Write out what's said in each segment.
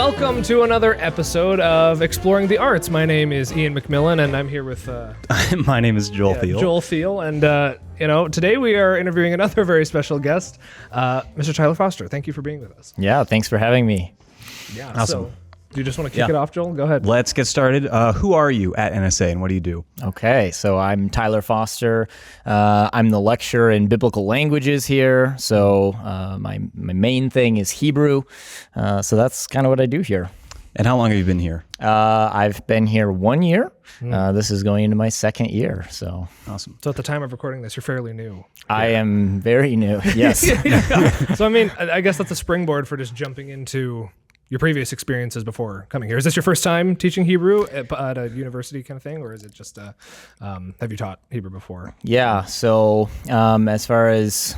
Welcome to another episode of Exploring the Arts. My name is Ian McMillen, and I'm here with... My name is Joel Thiele. Joel Thiele, and today we are interviewing another very special guest, Mr. Tyler Foster. Thank you for being with us. Yeah, thanks for having me. Yeah, awesome. So, do you just want to kick it off, Joel? Go ahead. Let's get started. Who are you at NSA and what do you do? Okay, so I'm Tyler Foster. I'm the lecturer in biblical languages here. So my main thing is Hebrew. So that's kind of what I do here. And how long have you been here? I've been here 1 year. This is going into my second year. So awesome. So at the time of recording this, you're fairly new. I am very new. Yes. So I guess that's a springboard for just jumping into your previous experiences before coming here. Is this your first time teaching Hebrew at a university kind of thing, or is it just have you taught Hebrew before? Yeah. So as far as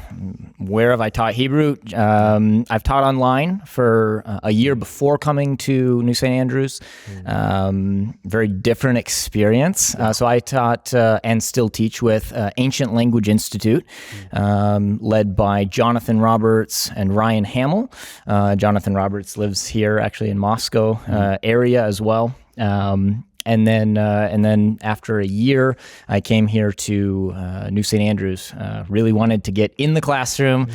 where have I taught Hebrew, I've taught online for a year before coming to New St. Andrews. Very different experience. So I taught and still teach with Ancient Language Institute, led by Jonathan Roberts and Ryan Hamill. Jonathan Roberts lives here actually in Moscow area as well. And then after a year, I came here to New St. Andrews. Really wanted to get in the classroom,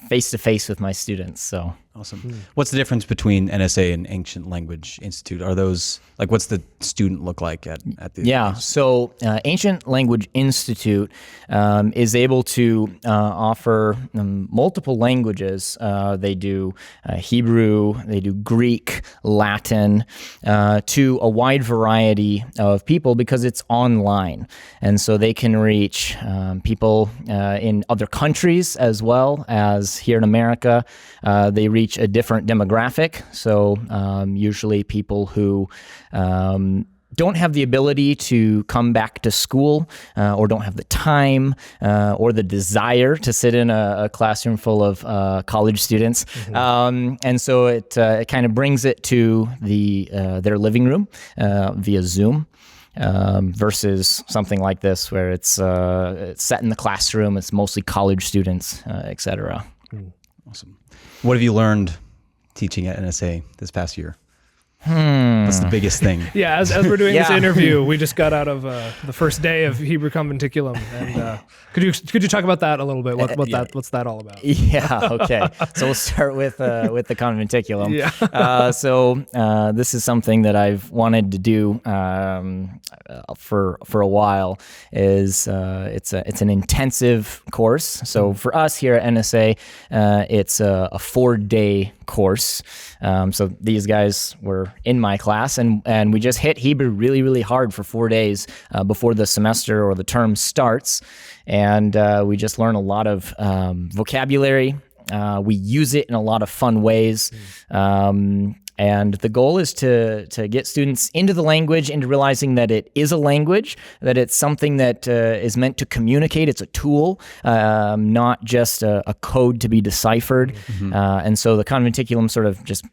face to face with my students. So awesome. What's the difference between NSA and Ancient Language Institute? Are those what's the student look like at the? Yeah. So Ancient Language Institute is able to offer multiple languages. They do Hebrew, they do Greek, Latin, to a wide variety of people because it's online, and so they can reach people in other countries as well as here in America. They reach a different demographic, so usually people who don't have the ability to come back to school or don't have the time or the desire to sit in a classroom full of college students. And so it kind of brings it to their living room via Zoom. Versus something like this where it's set in the classroom, it's mostly college students, et cetera. Awesome. What have you learned teaching at NSA this past year? That's the biggest thing. Yeah, as we're doing this interview, we just got out of the first day of Hebrew Conventiculum, and could you talk about that a little bit? What's that all about? Yeah. Okay. So we'll start with the Conventiculum. Yeah. So this is something that I've wanted to do for a while. It's an intensive course. So for us here at NSA, it's a 4-day course. So these guys were in my class, and we just hit Hebrew really, really hard for 4 days before the semester or the term starts. And we just learn a lot of vocabulary. We use it in a lot of fun ways. And the goal is to get students into the language, into realizing that it is a language, that it's something that is meant to communicate. It's a tool, not just a code to be deciphered. And so the Conventiculum sort of just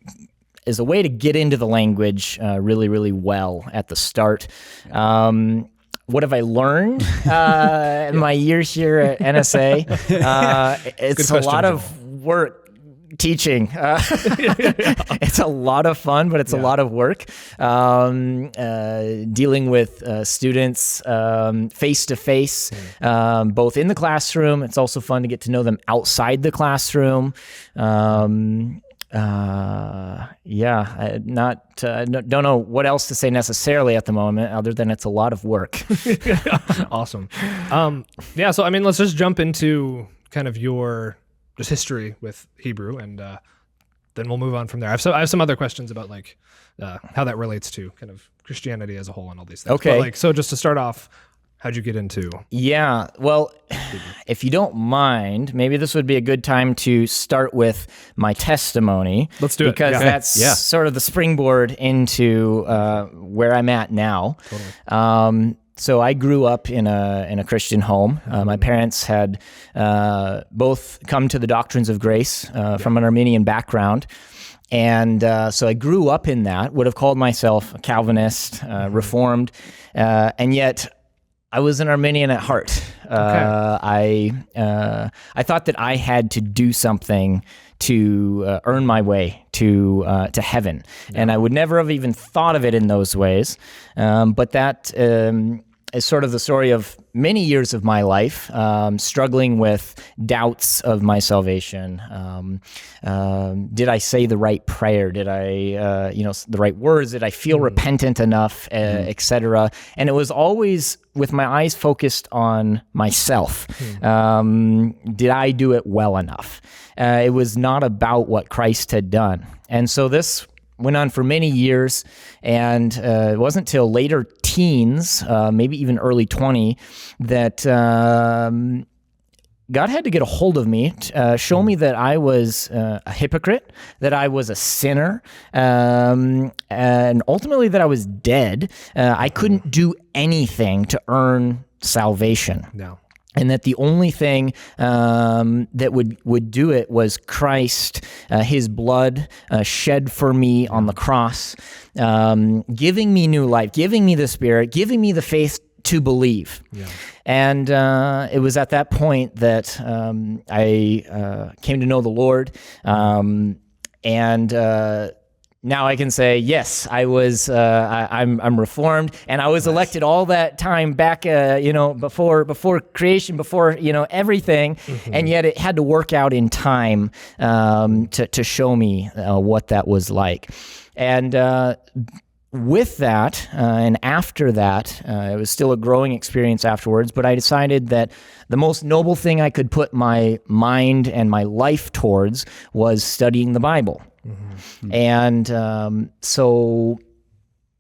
is a way to get into the language really, really well at the start. What have I learned in my years here at NSA? It's a lot of work. Teaching. It's a lot of fun, but it's a lot of work. Dealing with students face to face, both in the classroom. It's also fun to get to know them outside the classroom. I don't know what else to say necessarily at the moment, other than it's a lot of work. Awesome. So let's just jump into kind of your just history with Hebrew, and then we'll move on from there. I have some other questions about how that relates to kind of Christianity as a whole and all these things. Okay. But so just to start off, how'd you get into? Yeah, well, if you don't mind, maybe this would be a good time to start with my testimony. Let's do it. Because that's sort of the springboard into where I'm at now. Totally. So I grew up in a Christian home. My parents had both come to the doctrines of grace from an Armenian background. And so I grew up in that, would have called myself a Calvinist, Reformed, and yet I was an Arminian at heart. I thought that I had to do something to earn my way to heaven, and I would never have even thought of it in those ways. But that is sort of the story of many years of my life, struggling with doubts of my salvation. Did I say the right prayer? Did I, the right words? Did I feel repentant enough, etc.? And it was always with my eyes focused on myself. Did I do it well enough? It was not about what Christ had done. And so this went on for many years, and it wasn't till later teens, maybe even early 20, that God had to get a hold of me, show me that I was a hypocrite, that I was a sinner, and ultimately that I was dead. I couldn't do anything to earn salvation. No. And that the only thing that would do it was Christ, his blood shed for me on the cross, giving me new life, giving me the Spirit, giving me the faith to believe. Yeah. And it was at that point that I came to know the Lord, and now I can say, yes, I was. I'm reformed, and I was elected all that time back. Before creation, before everything, and yet it had to work out in time to show me what that was like, and. With that, and after that, it was still a growing experience afterwards, but I decided that the most noble thing I could put my mind and my life towards was studying the Bible. And so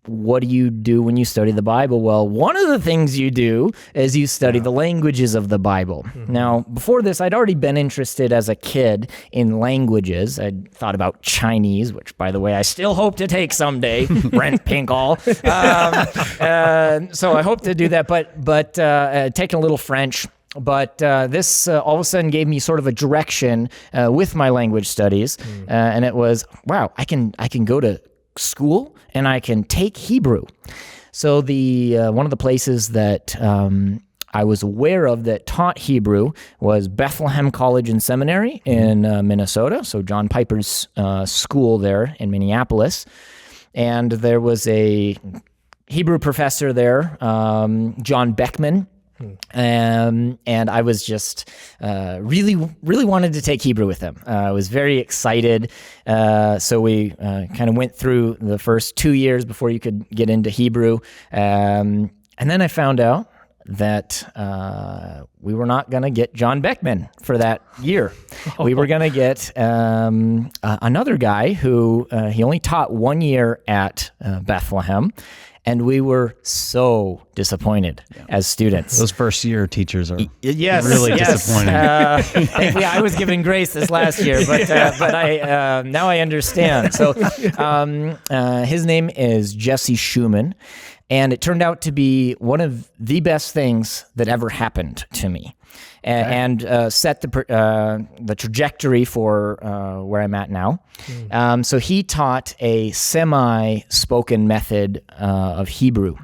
what do you do when you study the Bible? Well, one of the things you do is you study the languages of the Bible. Now, before this, I'd already been interested as a kid in languages. I'd thought about Chinese, which, by the way, I still hope to take someday. Brent Pinkall. So I hope to do that, but taking a little French. But this all of a sudden gave me sort of a direction with my language studies, and it was, wow, I can go to school and I can take Hebrew. So the one of the places that I was aware of that taught Hebrew was Bethlehem College and Seminary in Minnesota. So John Piper's school there in Minneapolis, and there was a Hebrew professor there, John Beckman. And I was just really wanted to take Hebrew with him. I was very excited. So we kind of went through the first 2 years before you could get into Hebrew. And then I found out that we were not going to get John Beckman for that year. We were going to get another guy who he only taught 1 year at Bethlehem. And we were so disappointed as students. Those first year teachers are really disappointing. I was given grace this last year, but I now I understand. So his name is Jesse Schumann, and it turned out to be one of the best things that ever happened to me. And set the trajectory for where I'm at now. So he taught a semi-spoken method of Hebrew.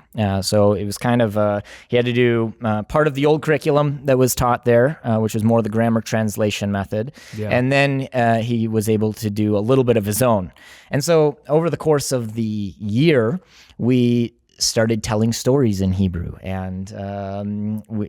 So it was kind of, he had to do part of the old curriculum that was taught there, which was more the grammar translation method. Yeah. And then he was able to do a little bit of his own. And so over the course of the year, we started telling stories in Hebrew, and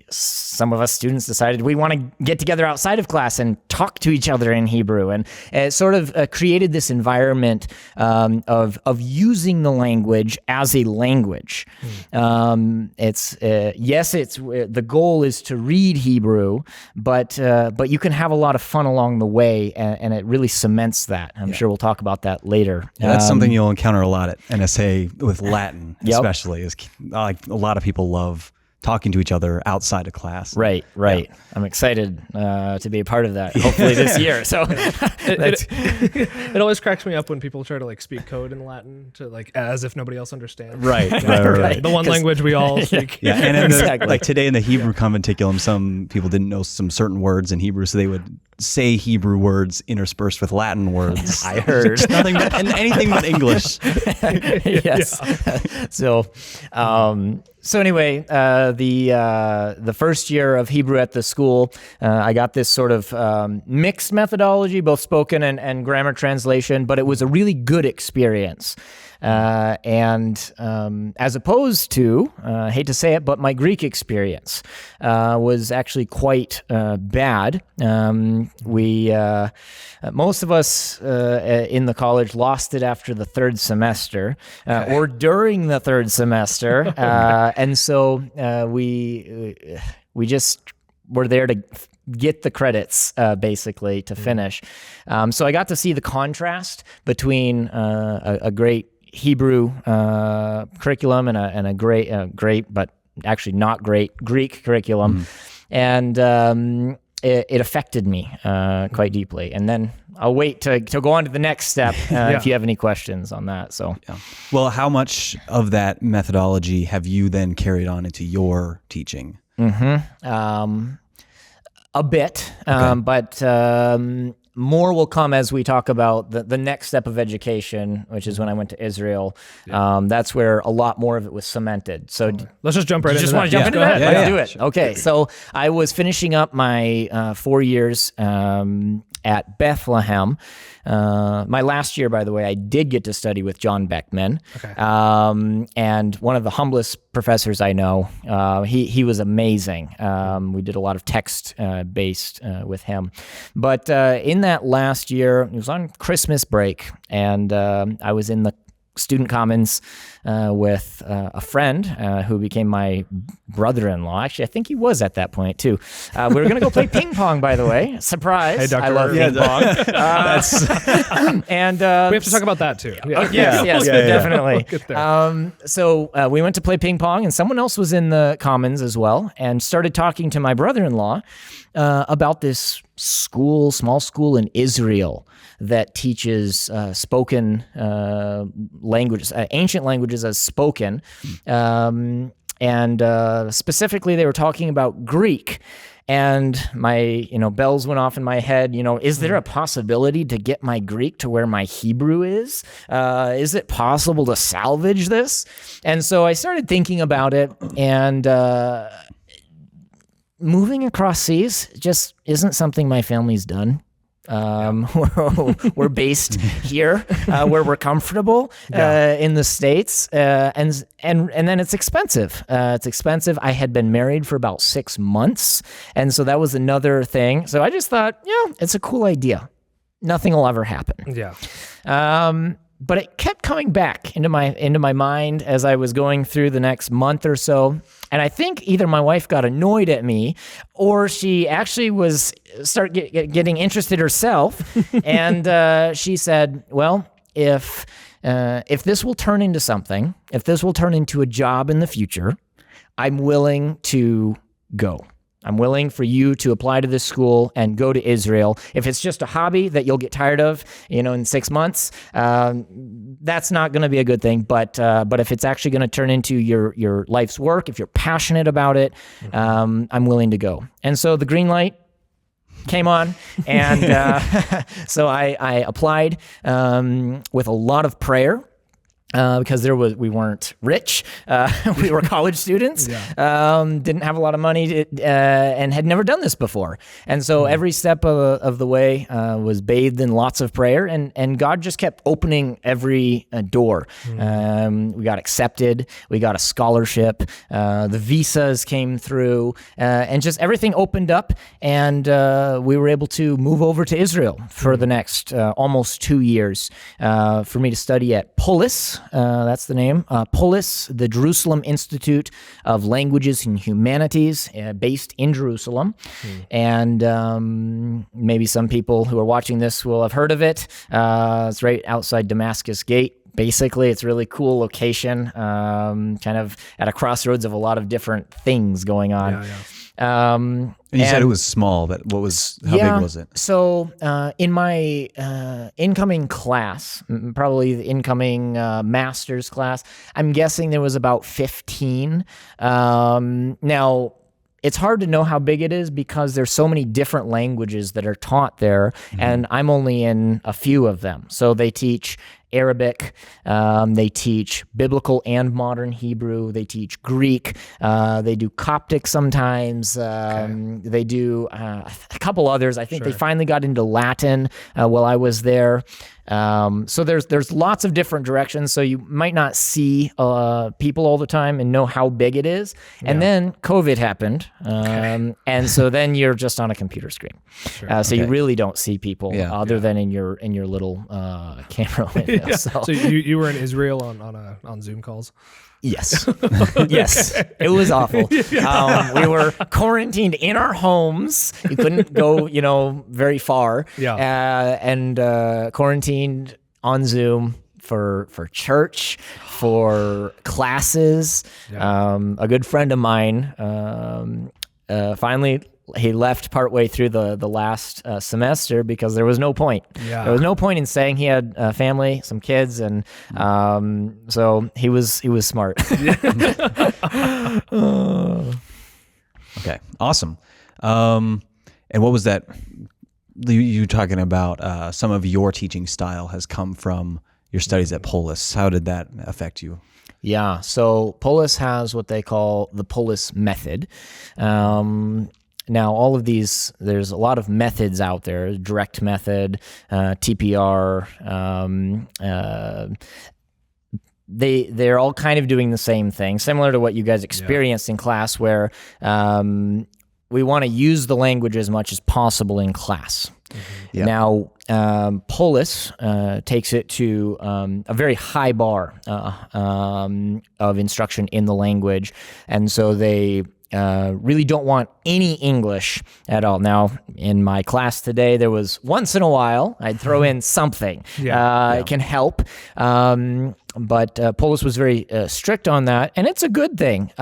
some of us students decided we want to get together outside of class and talk to each other in Hebrew, and it sort of created this environment of using the language as a language. It's the goal is to read Hebrew, but you can have a lot of fun along the way, and it really cements that. I'm sure we'll talk about that later. Yeah, that's something you'll encounter a lot at NSA with Latin, especially. Is like a lot of people love talking to each other outside of class. Right. Yeah. I'm excited to be a part of that, hopefully this year. So it always cracks me up when people try to like speak code in Latin to like as if nobody else understands. Right. The one language we all speak. Yeah, and in like today in the Hebrew conventiculum, some people didn't know some certain words in Hebrew, so they would say Hebrew words interspersed with Latin words. I heard nothing but anything but English. Yes. Yeah. So anyway, the first year of Hebrew at the school, I got this sort of mixed methodology, both spoken and grammar translation, but it was a really good experience. And as opposed to, I hate to say it, but my Greek experience was actually quite bad. Most of us in the college lost it after the third semester or during the third semester. And so we just were there to get the credits, basically, to finish. So I got to see the contrast between a great Hebrew curriculum and a great, but actually not great Greek curriculum. And it affected me quite deeply. And then I'll wait to go on to the next step if you have any questions on that. So, Well, how much of that methodology have you then carried on into your teaching? A bit, but more will come as we talk about the next step of education, which is when I went to Israel. That's where a lot more of it was cemented. So let's just jump right into that. just want to jump into that? Yeah, Let's yeah. do it. Sure. Okay, so I was finishing up my 4 years at Bethlehem. My last year, by the way, I did get to study with John McMillen. And one of the humblest professors I know. He was amazing. We did a lot of text based with him. But in that last year, it was on Christmas break, and I was in the student commons with a friend who became my brother-in-law. Actually, I think he was at that point too. We were going to go play ping pong, by the way. Surprise! Hey, Dr. I love ping pong. And We have to talk about that too. Yes, definitely. We'll get there. So we went to play ping pong, and someone else was in the commons as well, and started talking to my brother-in-law about this small school in Israel that teaches spoken languages, ancient languages as spoken. And specifically, they were talking about Greek. And my, bells went off in my head. Is there a possibility to get my Greek to where my Hebrew is? Is it possible to salvage this? And so I started thinking about it, and moving across seas just isn't something my family's done. We're based here, where we're comfortable in the States, and then it's expensive. It's expensive. I had been married for about 6 months, and so that was another thing. So I just thought, it's a cool idea. Nothing will ever happen. But it kept coming back into my mind as I was going through the next month or so. And I think either my wife got annoyed at me, or she actually was getting interested herself. And she said, "Well, if this will turn into something, if this will turn into a job in the future, I'm willing to go. I'm willing for you to apply to this school and go to Israel. If it's just a hobby that you'll get tired of, in 6 months, that's not going to be a good thing. But if it's actually going to turn into your life's work, if you're passionate about it, I'm willing to go." And so the green light came on, and so I applied with a lot of prayer. Because we weren't rich, we were college students, didn't have a lot of money, and had never done this before. And so every step of the way was bathed in lots of prayer, and God just kept opening every door. We got accepted, we got a scholarship, the visas came through, and just everything opened up, and we were able to move over to Israel for the next almost 2 years for me to study at Polis. That's the name. Polis, the Jerusalem Institute of Languages and Humanities, based in Jerusalem. And maybe some people who are watching this will have heard of it. It's right outside Damascus Gate. Basically, it's a really cool location, kind of at a crossroads of a lot of different things going on. And you said it was small. How big was it? So in my incoming class, probably the incoming master's class, I'm guessing there was about 15. Now, it's hard to know how big it is because there's so many different languages that are taught there, and I'm only in a few of them. So they teach Arabic. They teach biblical and modern Hebrew. They teach Greek. They do Coptic sometimes. They do a couple others. I think they finally got into Latin while I was there. So there's lots of different directions. So you might not see people all the time and know how big it is. And then COVID happened, and so then you're just on a computer screen. So you really don't see people other than in your little camera window. So you were in Israel on Zoom calls. Yes. Yes. It was awful. We were quarantined in our homes. You couldn't go, very far. And quarantined on Zoom for church, for classes. A good friend of mine finally he left partway through the last semester because there was no point. There was no point in saying he had a family, some kids, and so he was smart. Okay, awesome. And what was that? You talking about some of your teaching style has come from your studies at Polis. How did that affect you? Yeah, so Polis has what they call the Polis method. Now, all of these, there's a lot of methods out there, direct method, TPR. They're all kind of doing the same thing, similar to what you guys experienced in class, where we want to use the language as much as possible in class. Now, Polis takes it to a very high bar of instruction in the language, and so they really don't want any English at all. Now, in my class today, there was once in a while, I'd throw in something. It can help. But Polis was very strict on that, and it's a good thing.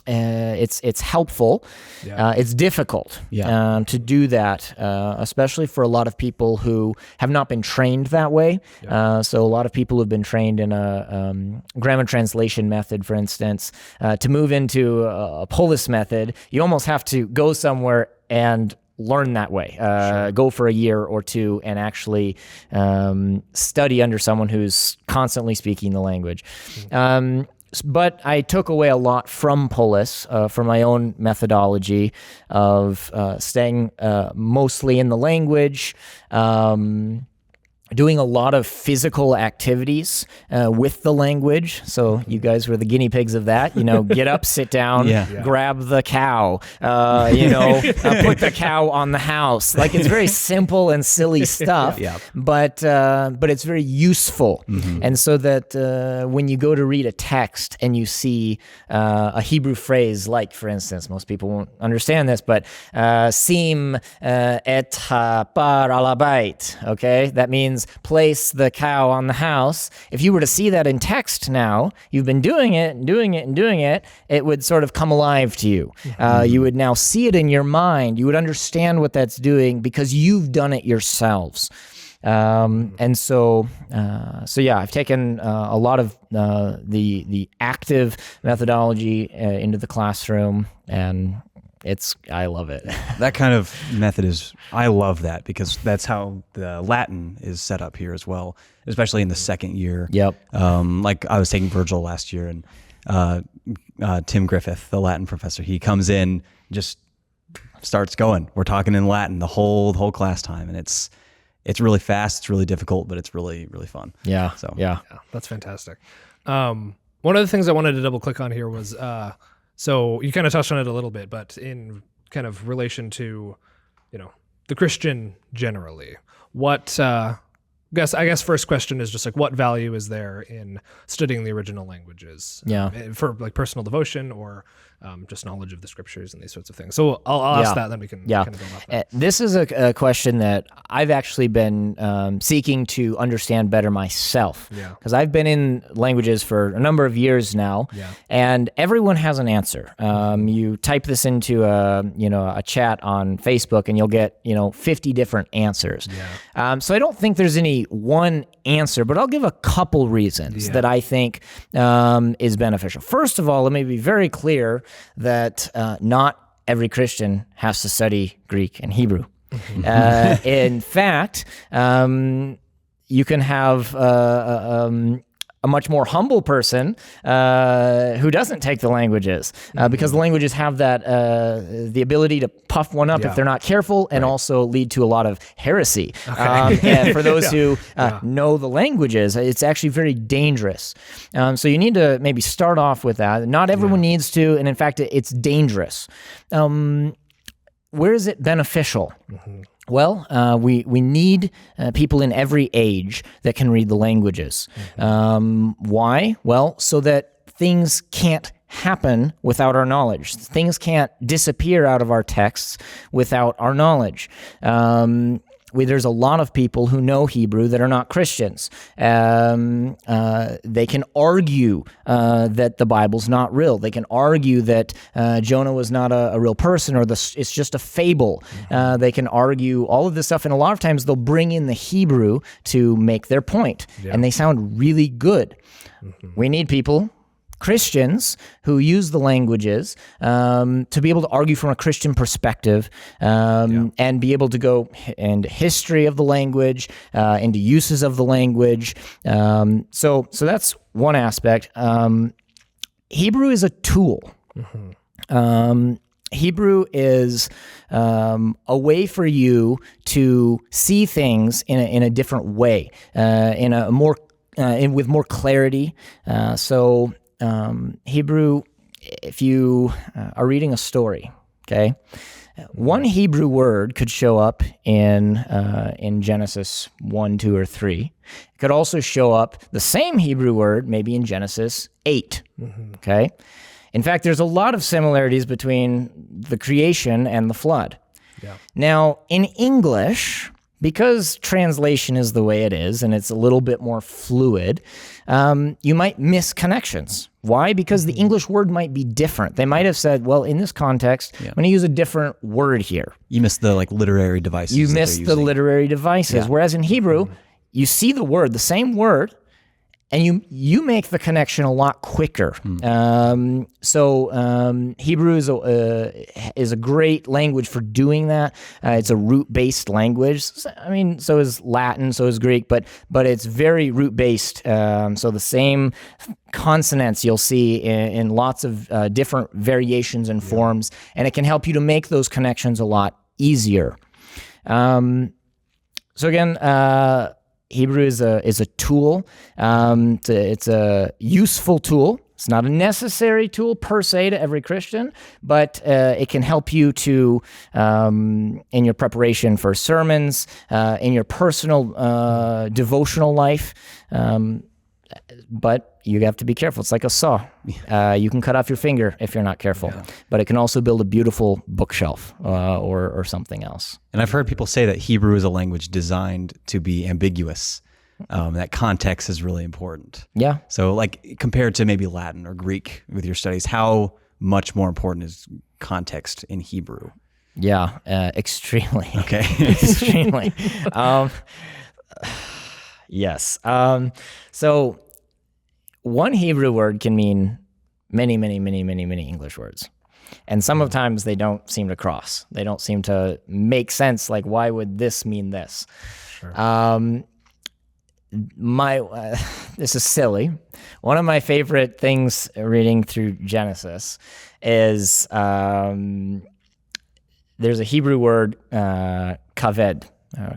It's helpful. It's difficult to do that, especially for a lot of people who have not been trained that way. So a lot of people who've been trained in a grammar translation method, for instance, to move into a Polis method, you almost have to go somewhere and learn that way. Go for a year or two and actually study under someone who's constantly speaking the language. But I took away a lot from Polis, from my own methodology of staying mostly in the language, doing a lot of physical activities with the language. So you guys were the guinea pigs of that. Get up, sit down, grab the cow, put the cow on the house. Like, it's very simple and silly stuff, but it's very useful. And so that when you go to read a text and you see a Hebrew phrase, like, for instance, most people won't understand this, but sim et par al bayit, okay? That means place the cow on the house. If you were to see that in text now, you've been doing it and doing it and doing it, it would sort of come alive to you. You would now see it in your mind. You would understand what that's doing because you've done it yourselves. And so I've taken a lot of the active methodology into the classroom, and I love it. That kind of method I love that, because that's how the Latin is set up here as well, especially in the second year. Like, I was taking Virgil last year, and Tim Griffith, the Latin professor, he comes in, just starts going. We're talking in Latin the whole class time, and it's really fast, it's really difficult, but it's really, really fun. Yeah, that's fantastic. One of the things I wanted to double click on here was, so you kind of touched on it a little bit, but in kind of relation to, the Christian generally, what, I guess first question is just like, what value is there in studying the original languages? For like personal devotion or just knowledge of the scriptures and these sorts of things. So I'll ask that, then we can kind of go off that. This is a question that I've actually been seeking to understand better myself. Because I've been in languages for a number of years now, and everyone has an answer. You type this into a chat on Facebook, and you'll get 50 different answers. So I don't think there's any one answer, but I'll give a couple reasons that I think is beneficial. First of all, let me be very clear that not every Christian has to study Greek and Hebrew. In fact, you can have a much more humble person who doesn't take the languges because the languages have that the ability to puff one up if they're not careful and also lead to a lot of heresy. And for those who know the languages, it's actually very dangerous. So you need to maybe start off with that. Not everyone needs to, and in fact, it's dangerous. Where is it beneficial? Well, we need people in every age that can read the languages. Why? Well, so that things can't happen without our knowledge. Things can't disappear out of our texts without our knowledge. There's a lot of people who know Hebrew that are not Christians. They can argue that the Bible's not real. They can argue that Jonah was not a real person or it's just a fable. They can argue all of this stuff, and a lot of times they'll bring in the Hebrew to make their point, and they sound really good. We need people, Christians, who use the languages to be able to argue from a Christian perspective and be able to go into history of the language, into uses of the language. So that's one aspect. Hebrew is a tool. Hebrew is a way for you to see things in a different way, in a more with more clarity. Hebrew, if you are reading a story, okay, one Hebrew word could show up in Genesis 1, 2, or 3. It could also show up, the same Hebrew word, maybe in Genesis 8, okay? In fact, there's a lot of similarities between the creation and the flood. Now, in English, because translation is the way it is, and it's a little bit more fluid, you might miss connections. Why? Because the English word might be different. They might have said, well, in this context, I'm going to use a different word here. You miss the literary devices. You miss the literary devices. Whereas in Hebrew, you see the word, the same word, and you make the connection a lot quicker. Hebrew is a great language for doing that. It's a root-based language. I mean, so is Latin, so is Greek, but it's very root-based. So the same consonants you'll see in lots of different variations and forms, and it can help you to make those connections a lot easier. So again, Hebrew is a tool. It's a useful tool. It's not a necessary tool per se to every Christian, but it can help you to in your preparation for sermons, in your personal devotional life. But you have to be careful. It's like a saw. You can cut off your finger if you're not careful. But it can also build a beautiful bookshelf or something else. And I've heard people say that Hebrew is a language designed to be ambiguous. That context is really important. Yeah. So like compared to maybe Latin or Greek with your studies, how much more important is context in Hebrew? Yeah, extremely. Okay. Extremely. Yes. So one Hebrew word can mean many, many, many, many, many English words. And sometimes they don't seem to cross. They don't seem to make sense. Like, why would this mean this? Sure. This is silly. One of my favorite things reading through Genesis is there's a Hebrew word, kaved.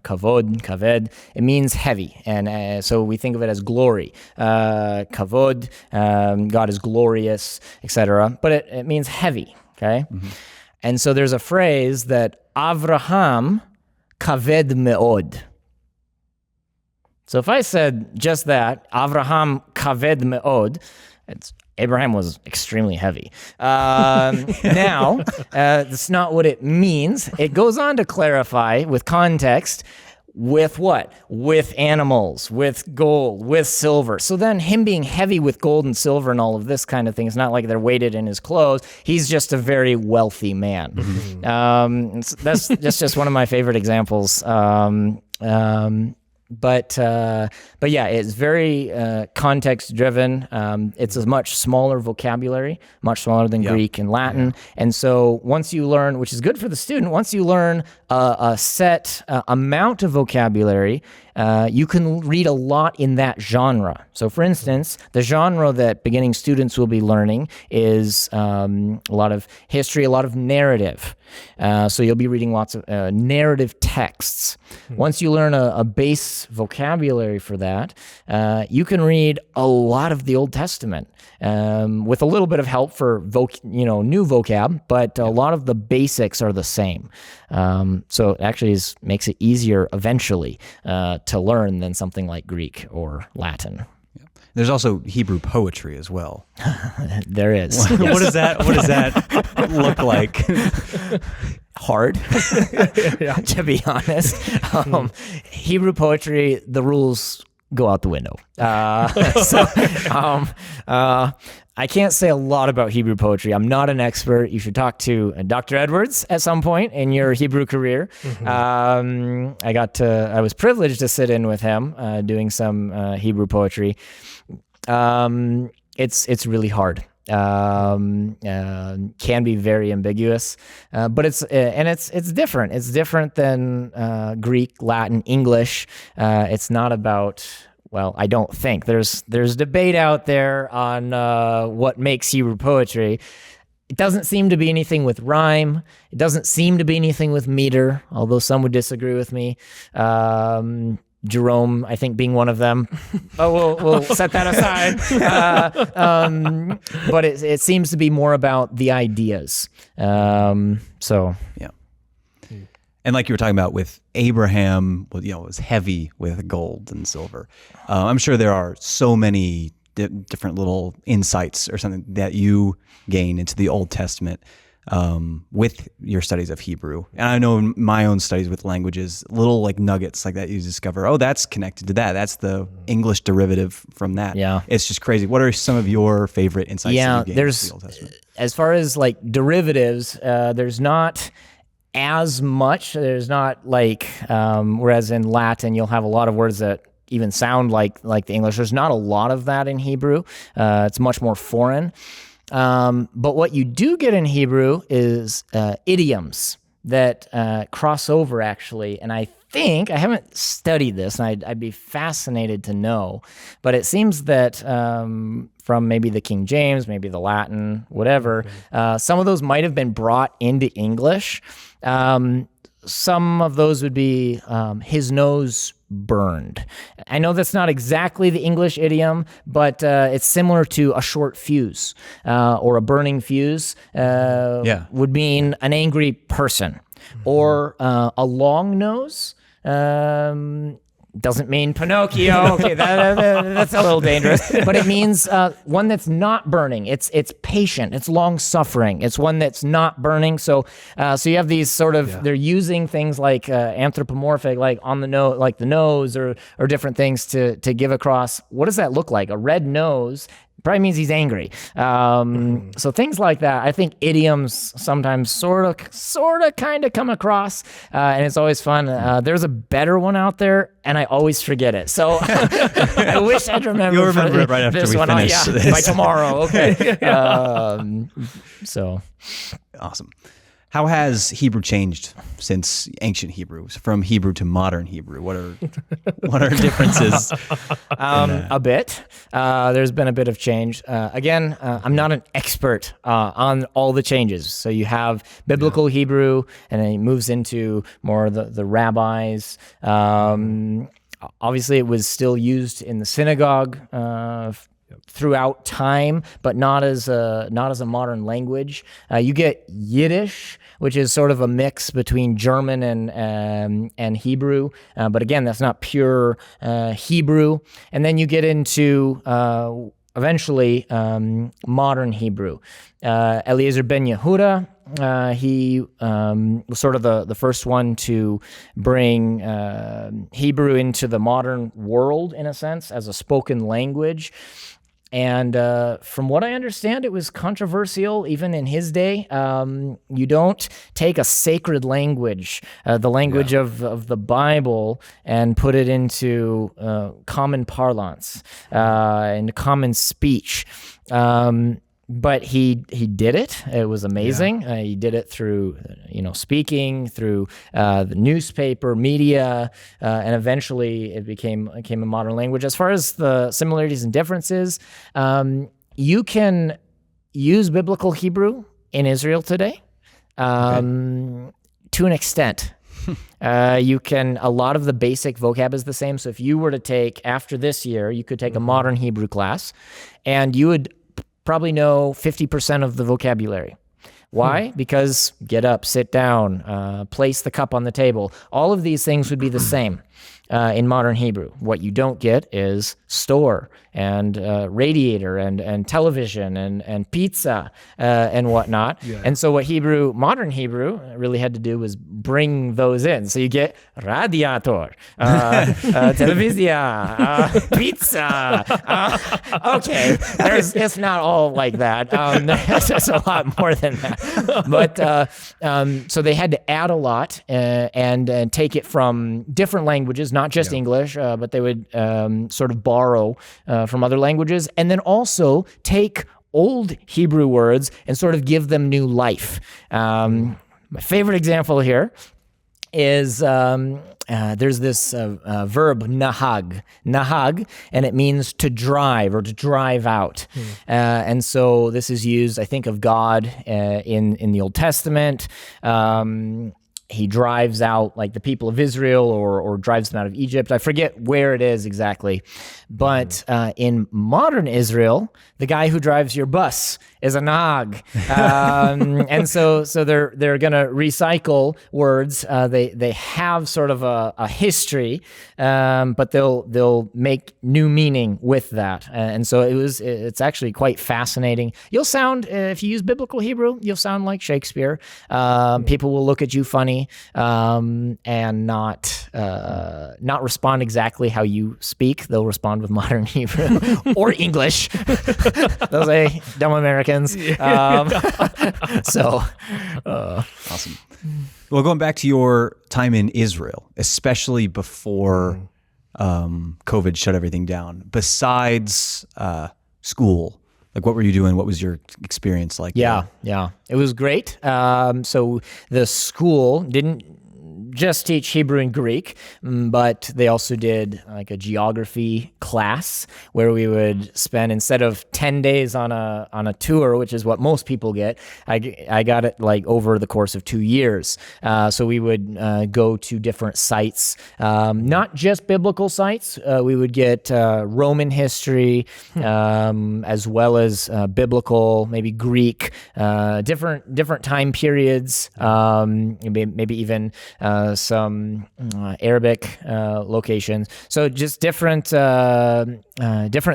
Kavod. It means heavy, and so we think of it as glory. Kavod, God is glorious, etc. But it means heavy. Okay, and so there's a phrase that Avraham kaved meod. So if I said just that, Avraham kaved meod, Abraham was extremely heavy. Now, that's not what it means. It goes on to clarify with context with what? With animals, with gold, with silver. So then him being heavy with gold and silver and all of this kind of thing, it's not like they're weighted in his clothes. He's just a very wealthy man. That's just one of my favorite examples. But yeah, it's very context driven. It's a much smaller vocabulary, much smaller than Greek and Latin. And so once you learn, which is good for the student, once you learn a set amount of vocabulary, you can read a lot in that genre. So for instance, the genre that beginning students will be learning is a lot of history, a lot of narrative. So you'll be reading lots of narrative texts. Once you learn a base vocabulary for that, you can read a lot of the Old Testament with a little bit of help for new vocab, but a lot of the basics are the same. So it actually makes it easier eventually to learn than something like Greek or Latin. There's also Hebrew poetry as well. There is. What does that look like? Hard, to be honest. Hebrew poetry, the rules go out the window. I can't say a lot about Hebrew poetry. I'm not an expert. You should talk to Dr. Edwards at some point in your Hebrew career. I was privileged to sit in with him doing some Hebrew poetry. It's really hard. Can be very ambiguous, but it's different. It's different than Greek, Latin, English. It's not about. Well, I don't think there's debate out there on what makes Hebrew poetry. It doesn't seem to be anything with rhyme. It doesn't seem to be anything with meter, although some would disagree with me. Jerome, I think, being one of them. We'll set that aside. But it seems to be more about the ideas. And like you were talking about with Abraham, it was heavy with gold and silver. I'm sure there are so many different little insights or something that you gain into the Old Testament with your studies of Hebrew. And I know in my own studies with languages, little like nuggets like that you discover, oh, that's connected to that. That's the English derivative from that. Yeah. It's just crazy. What are some of your favorite insights that you gained into the Old Testament? As far as like derivatives, there's not as much. There's not like, whereas in Latin, you'll have a lot of words that even sound like the English. There's not a lot of that in Hebrew. It's much more foreign. But what you do get in Hebrew is idioms that cross over, actually. And I haven't studied this, and I'd be fascinated to know, but it seems that from maybe the King James, maybe the Latin, whatever, some of those might have been brought into English. Some of those would be his nose burned. I know that's not exactly the English idiom, but it's similar to a short fuse or a burning fuse would mean an angry person. Or a long nose doesn't mean Pinocchio. Okay, that's a little dangerous. But it means one that's not burning. It's patient. It's long suffering. It's one that's not burning. So you have these sort of they're using things like anthropomorphic, like on the nose, like the nose, or different things to give across. What does that look like? A red nose probably means he's angry. So things like that. I think idioms sometimes sort of kind of come across, and it's always fun. There's a better one out there, and I always forget it. So I wish I'd remember. You'll remember it right after we finish this. By tomorrow. Okay. Awesome. How has Hebrew changed since ancient Hebrew, from Hebrew to modern Hebrew? What are differences? A bit. There's been a bit of change. Again, I'm not an expert on all the changes. So you have biblical Hebrew, and then it moves into more the rabbis. Obviously, it was still used in the synagogue throughout time, but not as a modern language. You get Yiddish, which is sort of a mix between German and Hebrew, but again, that's not pure Hebrew. And then you get into eventually modern Hebrew. Eliezer ben Yehuda, he was sort of the first one to bring Hebrew into the modern world, in a sense, as a spoken language. And from what I understand, it was controversial even in his day. You don't take a sacred language, the language of the Bible, and put it into common parlance, and common speech. But he did it. It was amazing. He did it through speaking, through the newspaper, media, and eventually it became a modern language. As far as the similarities and differences, you can use biblical Hebrew in Israel today to an extent. You can, a lot of the basic vocab is the same. So if you were to take, after this year, you could take a modern Hebrew class, and you would probably know 50% of the vocabulary. Why? Because get up, sit down, place the cup on the table. All of these things would be the same in modern Hebrew. What you don't get is store and radiator and television and pizza and whatnot. Yeah. And so what modern Hebrew really had to do was bring those in. So you get radiator, televizia, pizza. Okay, it's not all like that. There's a lot more than that. But so they had to add a lot and take it from different languages, not just English, but they would sort of borrow from other languages, and then also take old Hebrew words and sort of give them new life. My favorite example here is there's this verb nahag, and it means to drive or to drive out. And so this is used, I think, of God in the Old Testament. He drives out like the people of Israel or drives them out of Egypt. I forget where it is exactly. But in modern Israel, the guy who drives your bus is a nag. And so they're going to recycle words. They have sort of a history, but they'll make new meaning with that. And so it's actually quite fascinating. You'll sound, if you use biblical Hebrew, you'll sound like Shakespeare. People will look at you funny and not respond exactly how you speak. They'll respond with modern Hebrew or English. Those are dumb Americans. So awesome. Well, going back to your time in Israel, especially before COVID shut everything down, besides school, like what were you doing? What was your experience like? Yeah. It was great. So the school didn't just teach Hebrew and Greek, but they also did like a geography class where we would spend, instead of 10 days on a tour, which is what most people get, I got it like over the course of 2 years. So we would go to different sites, not just biblical sites. We would get Roman history, as well as biblical, maybe Greek, different time periods, maybe even some Arabic locations. So just different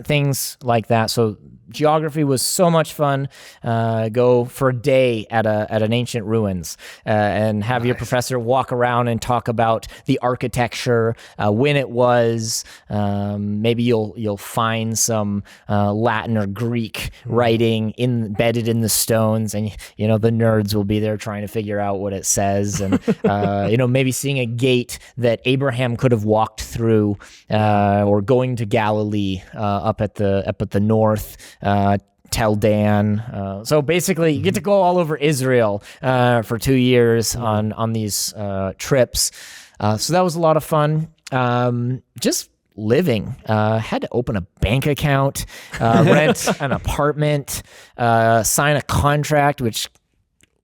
things like that. So geography was so much fun. Go for a day at an ancient ruins and have your professor walk around and talk about the architecture, when it was. Maybe you'll find some Latin or Greek writing embedded in the stones, and the nerds will be there trying to figure out what it says, and maybe seeing a gate that Abraham could have walked through, or going to Galilee up at the north. Tel Dan. So basically, you get to go all over Israel for 2 years on these trips. So that was a lot of fun. Just living. Had to open a bank account, rent an apartment, sign a contract, which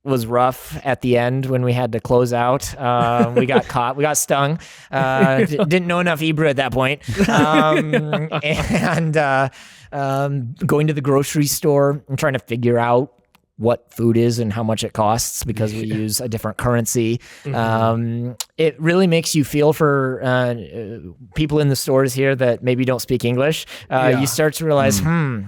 was rough at the end when we had to close out. We got caught. We got stung. Didn't know enough Hebrew at that point. And going to the grocery store and trying to figure out what food is and how much it costs because we use a different currency. it really makes you feel for people in the stores here that maybe don't speak English. You start to realize,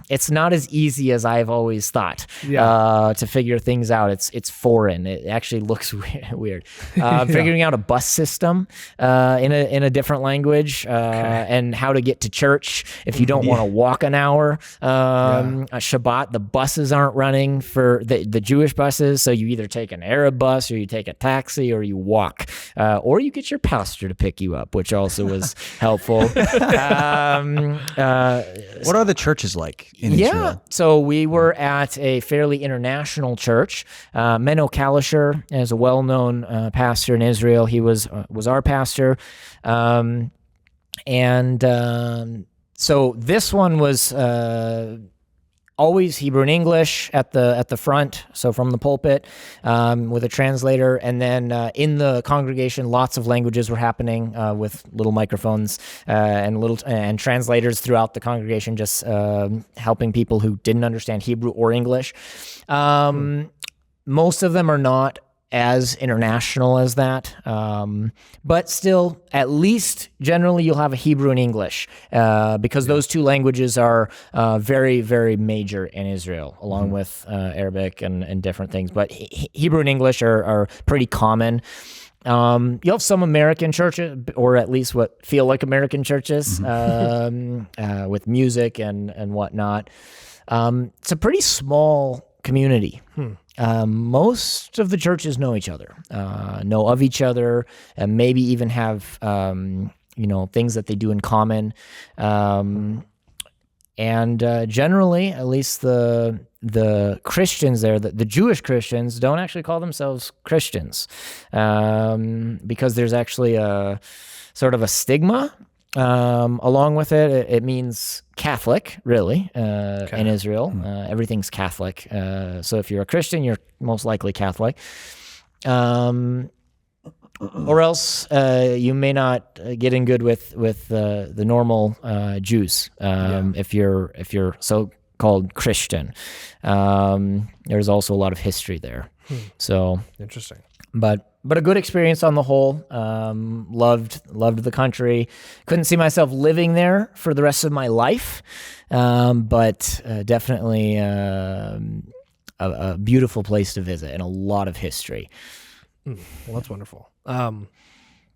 it's not as easy as I've always thought to figure things out. It's foreign. It actually looks weird. Figuring out a bus system in a different language and how to get to church if you don't want to walk an hour. Shabbat, the buses aren't running for the Jewish buses, so you either take an Arab bus or you take a taxi or you walk. Or you get your pastor to pick you up, which also was helpful. What are the churches like in Israel? So we were at a fairly international church. Menno Kalisher is a well-known pastor in Israel. He was our pastor. So this one was always Hebrew and English at the front, so from the pulpit, with a translator, and then in the congregation, lots of languages were happening with little microphones and translators throughout the congregation, just helping people who didn't understand Hebrew or English. Most of them are not as international as that, but still, at least generally you'll have a Hebrew and English because those two languages are very, very major in Israel, along with Arabic and different things. But Hebrew and English are pretty common. You'll have some American churches, or at least what feel like American churches, with music and whatnot. It's a pretty small community. Most of the churches know each other, know of each other, and maybe even have things that they do in common. And generally, at least the Christians there, the Jewish Christians, don't actually call themselves Christians because there's actually a sort of a stigma along with it. It means Catholic, really, in Israel. Everything's Catholic. So if you're a Christian, you're most likely Catholic. Or else you may not get in good with the normal Jews if you're so-called Christian. There's also a lot of history there. So interesting. But a good experience on the whole. Loved the country. Couldn't see myself living there for the rest of my life, but definitely a beautiful place to visit and a lot of history. Well, that's wonderful.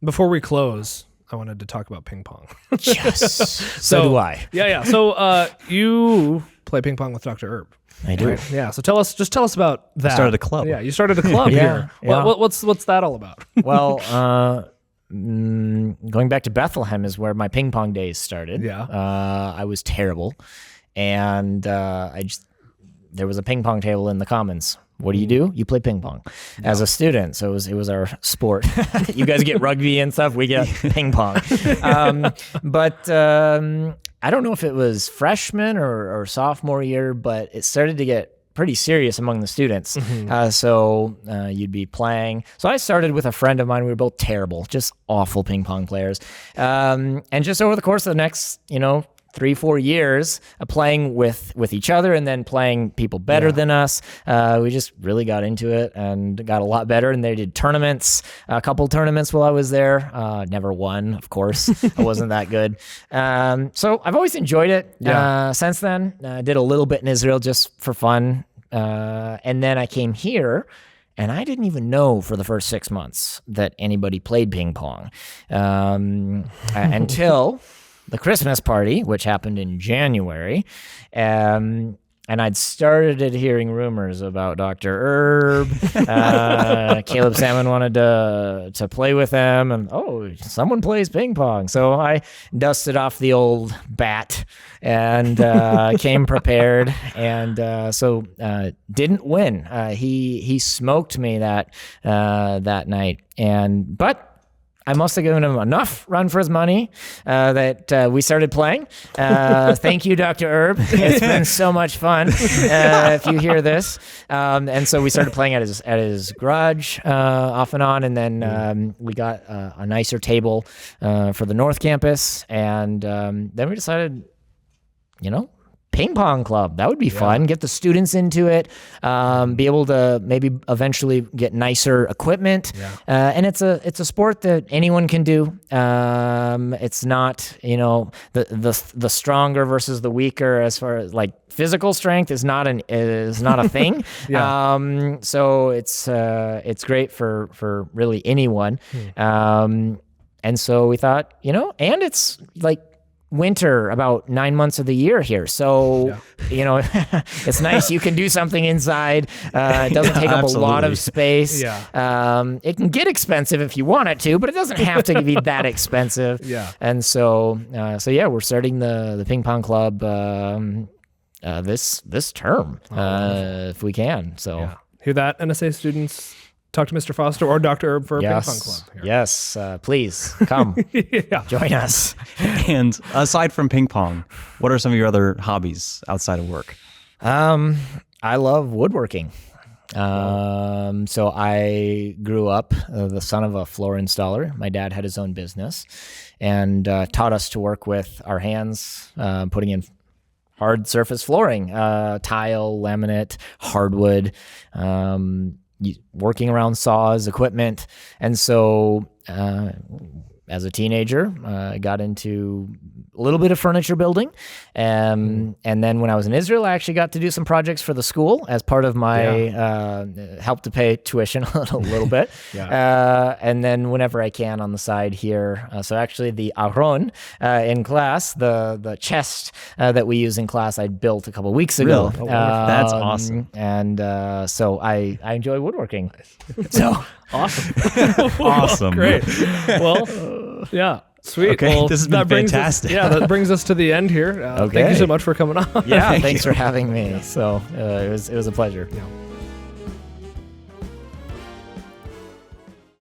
Before we close, I wanted to talk about ping pong. Yes. So do I. Yeah. So you play ping pong with Dr. Erb. I do. Right? Yeah. So tell us about that. I started a club. Yeah, you started a club here. Yeah. What's that all about? Well, going back to Bethlehem is where my ping pong days started. Yeah. I was terrible, and there was a ping pong table in the commons. What do? You play ping pong as a student. So it was our sport. You guys get rugby and stuff. We get ping pong. But I don't know if it was freshman or sophomore year, but it started to get pretty serious among the students. So you'd be playing. So I started with a friend of mine. We were both terrible, just awful ping pong players. And just over the course of the next, 3-4 years of playing with each other and then playing people better than us. We just really got into it and got a lot better. And they did tournaments, a couple tournaments while I was there. Never won, of course. I wasn't that good. So I've always enjoyed it since then. I did a little bit in Israel just for fun. And then I came here. And I didn't even know for the first 6 months that anybody played ping pong until the Christmas party, which happened in January, and I'd started hearing rumors about Dr. Erb. Caleb Salmon wanted to play with them, and someone plays ping pong. So I dusted off the old bat and came prepared, and so didn't win. He smoked me that night, but I must have given him enough run for his money that we started playing. Thank you, Dr. Erb. It's been so much fun if you hear this. And so we started playing at his garage off and on, and then we got a nicer table for the North Campus. And then we decided, ping pong club. That would be fun. Get the students into it, be able to maybe eventually get nicer equipment. And it's a sport that anyone can do. It's not, the stronger versus the weaker as far as like physical strength is not a thing. So it's great for really anyone. And so we thought, and it's like winter about 9 months of the year here. So, it's nice. You can do something inside. It doesn't take up a lot of space. It can get expensive if you want it to, but it doesn't have to be that expensive. And so we're starting the ping pong club this term if we can. So hear that, NSA students? Talk to Mr. Foster or Dr. Erb for a ping pong club. Here. Yes, please come join us. And aside from ping pong, what are some of your other hobbies outside of work? I love woodworking. So I grew up the son of a floor installer. My dad had his own business and taught us to work with our hands, putting in hard surface flooring, tile, laminate, hardwood, working around saws, equipment. And so as a teenager, I got into a little bit of furniture building. And then when I was in Israel, I actually got to do some projects for the school as part of my help to pay tuition a little bit. And then whenever I can on the side here. So actually the aron in class, the chest that we use in class, I built a couple weeks ago. Really? That's awesome. And so I enjoy woodworking. So awesome. Awesome. Great. Well, yeah. Sweet. Okay, well, this has been fantastic. That brings us to the end here. Thank you so much for coming on. Thanks for having me. So it was a pleasure.